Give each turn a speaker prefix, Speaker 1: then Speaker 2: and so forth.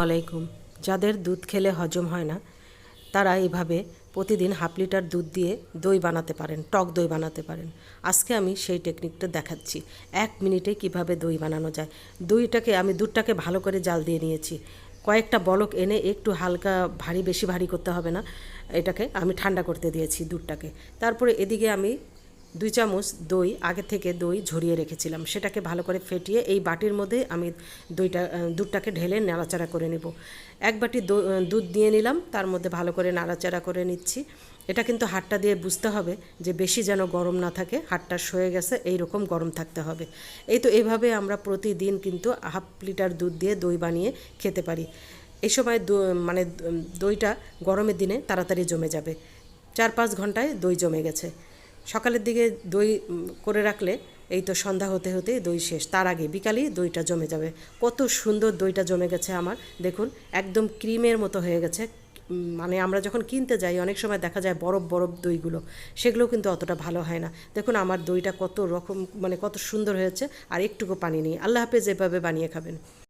Speaker 1: আলাইকুম। যাদের দুধ খেলে হজম হয় না তারা এইভাবে প্রতিদিন হাফ লিটার দুধ দিয়ে দই বানাতে পারেন, টক দই বানাতে পারেন। আজকে আমি সেই টেকনিকটা দেখাচ্ছি 1 মিনিটে কিভাবে দই বানানো যায়। দুধটাকে ভালো করে জাল দিয়ে নিয়েছি। কয়েকটা বলক এনে একটু হালকা ভারী, বেশি ভারী করতে হবে না, এটাকে আমি ঠান্ডা করতে দিয়েছি দুধটাকে। তারপরে এদিকে আমি 2 চামচ দই, আগে থেকে দই ঝরিয়ে রেখেছিলাম, সেটাকে ভালো করে ফেটিয়ে এই বাটির মধ্যে আমি দুধটাকে ঢেলে নাড়াচাড়া করে নেব। 1 বাটি দুধ দিয়ে নিলাম, তার মধ্যে ভালো করে নাড়াচাড়া করে নিচ্ছি। এটা কিন্তু হাতটা দিয়ে বুঝতে হবে যে বেশি যেন গরম না থাকে, হাতটা সয়ে গেছে এই রকম গরম থাকতে হবে। এইভাবে আমরা প্রতিদিন কিন্তু হাফ লিটার দুধ দিয়ে দই বানিয়ে খেতে পারি। এই সময় মানে দইটা গরমের দিনে তাড়াতাড়ি জমে যাবে। 4-5 ঘন্টায় দই জমে গেছে। সকালের দিকে দই করে রাখলে এই তো সন্ধ্যা হতে হতেই দই শেষ, তার আগে বিকালেই দইটা জমে যাবে। কত সুন্দর দইটা জমে গেছে আমার, দেখুন একদম ক্রিমের মতো হয়ে গেছে। মানে আমরা যখন কিনতে যাই অনেক সময় দেখা যায় বরফ বরফ দইগুলো, সেগুলো কিন্তু অতটা ভালো হয় না। দেখুন আমার দইটা কত রকম, মানে কত সুন্দর হয়েছে, আর একটুকু পানি নেই। আল্লাহ হাফেজ, এভাবে বানিয়ে খাবেন।